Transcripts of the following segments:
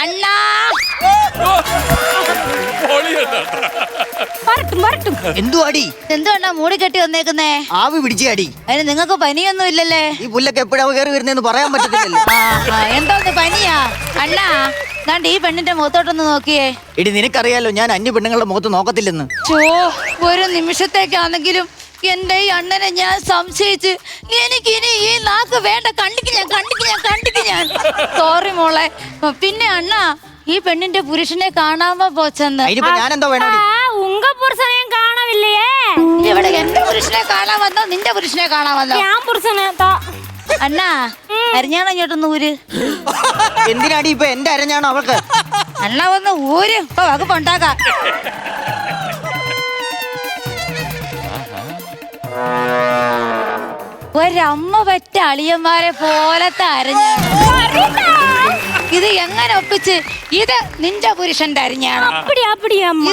അണ്ണാ എന്തുവാടി? എന്തുവാ മൂടി കെട്ടി വന്നേക്കുന്നേ? ആവി പിടിച്ചാടി. അതിന് നിങ്ങൾക്ക് പനിയൊന്നും ഇല്ലല്ലേ? ഈ പുല്ലൊക്കെ എപ്പോഴാ കയറി വരുന്നതെന്ന് പറയാൻ പറ്റത്തില്ലല്ലോ. എന്തോന്ന് പനിയാ? അണ്ണാ ദാണ്ട് ഈ പെണ്ണിന്റെ മുഖത്തോട്ടൊന്ന് നോക്കിയേ. എടി നിനക്കറിയാലോ ഞാൻ അന്യ പെണ്ണുങ്ങളുടെ മുഖത്ത് നോക്കത്തില്ലെന്ന്. ഒരു നിമിഷത്തേക്കാണെങ്കിലും എന്റെ ഈ അണ്ണനെ ഞാൻ സംശയിച്ച് എനിക്കിനി ഈ നാക്ക് വേണ്ട. കണ്ടിക്ക് ഞാൻ സോറി മോളെ. പിന്നെ അണ്ണാ ഈ പെണ്ണിന്റെ പുരുഷനെ കാണാമോ പോച്ചെന്ന്? ഞാനെന്തോ വേണോ? ഉങ്ക പുരുഷനെയും കാണാവില്ലേ? ഇവിടെ എന്റെ പുരുഷനെ കാണാൻ വന്നോ നിന്റെ പുരുഷനെ കാണാൻ വന്നോ? ഞാൻ പുരുഷനെ അണ്ണാ അരഞ്ഞാണോ ഇങ്ങോട്ടൊന്ന് ഊര്. എന്തിനാടി ഇപ്പൊ എന്റെ അരഞ്ഞാണോ അവൾക്ക്? അണ്ണാ വന്ന് ഊര് ഇപ്പൊ വകുപ്പുണ്ടാക്കാം. ഒരമ്മ പറ്റ അളിയന്മാരെ പോലത്തെ അരഞ്ഞാണ് ഇത്. എങ്ങനെ ഒപ്പിച്ച്? ഇത് നിന്റെ പുരുഷന്റെ അരിഞ്ഞാണോ?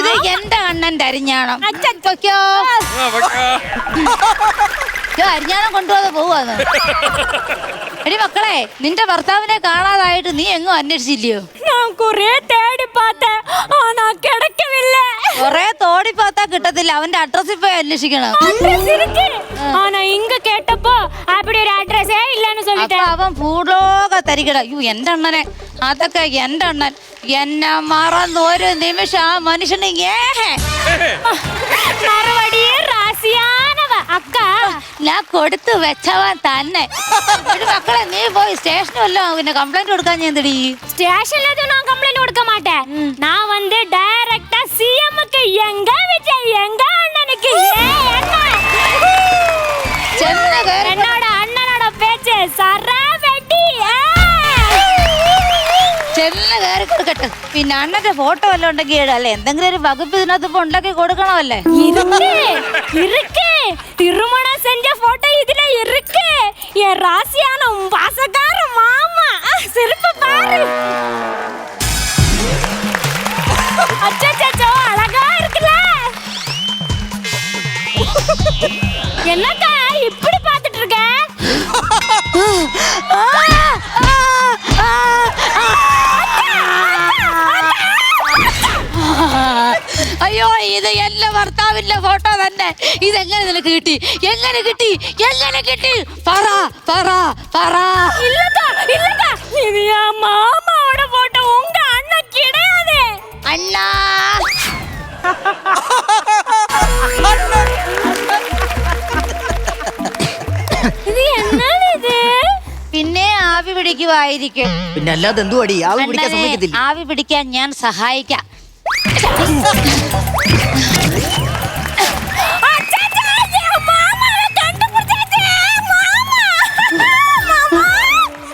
ഇത് എന്റെ അണ്ണന്റെ അരിഞ്ഞാണോ? അരിഞ്ഞാണം കൊണ്ടുപോകാതെ പോവാന്ന്. എടി മക്കളെ, നിന്റെ ഭർത്താവിനെ കാണാതായിട്ട് നീ എങ്ങും അന്വേഷിച്ചില്ലയോ? ഞാൻ കൊറേ തേടി പാത്തേ, ആനാ കിടക്കവില്ല. കൊറേ തോടി പാത്താ കിട്ടത്തില്ല. അവന്റെ അഡ്രസ് ഇപ്പൊ അന്വേഷിക്കണം. ആനാ ഇങ്ക കേട്ടപ്പോ അവിടെ ഒരു അഡ്രസ്സേ ഇല്ലെന്ന് சொல்லிட்டு അവൻ ഭൂലോക തരികട. എന്റെ അണ്ണനെ, അതൊക്കെ എന്റെ അണ്ണൻ എന്നെ മറന്ന് ഒരു നിമിഷം ആ മനുഷ്യന് ഞാൻ കൊടുത്തു വെച്ചവൻ തന്നെ. മക്കളെ നീ പോയി സ്റ്റേഷനല്ലോ പിന്നെ കംപ്ലൈന്റ് കൊടുക്കാൻ ഞാൻ തടി. സ്റ്റേഷനിൽ ഞാൻ കംപ്ലൈന്റ് കൊടുക്ക മാട്ടേ. ഞാൻ വന്ന് ഡയറക്റ്റാ സിഎംക്ക് എങ്ക വെച്ച എങ്ക അണ്ണനുക്ക് എന്നോട് അണ്ണനോട് പേച്ച് സറാ വെട്ടി ചെന്ന് കയറി കൊടുക്കട്ടെ. പിന്നെ അണ്ണന്റെ ഫോട്ടോ വല്ലതും ഉണ്ടെങ്കിൽ അല്ലെ എന്തെങ്കിലും ഒരു വകുപ്പ് ഇതിനകത്ത് ഇപ്പൊ ഉണ്ടാക്കി കൊടുക്കണമല്ലേ? திருமண செஞ்ச போட்டோ இதுல இருக்கு. என் ராசியான வாசகார மாமா சிரிப்பு பாரு. அச்சச்சோ அழகா இருக்குல. என்னக்கா இப்படி பாத்துட்டு இருக்க? അയ്യോ ഇത് എന്റെ ഭർത്താവിന്റെ ഫോട്ടോ തന്നെ. ഇതെങ്ങനെ നിനക്ക് കിട്ടി? എങ്ങനെ കിട്ടി? പറ പറ പറ. இல்லக்கா இது என் மாமாவோட போட்டோ. உங்க அண்ணன் கிடையாது. അണ്ണാ ഇത് என்னது ഇത്? പിന്നെ ആവി പിടിക്കുവായിരിക്കും. പിന്നെ അല്ലാതെ എന്തുവാടി? ആവി പിടിക്കാൻ സമ്മതിക്കത്തില്ല. ആവി പിടിക്കാൻ ഞാൻ സഹായിക്കാം.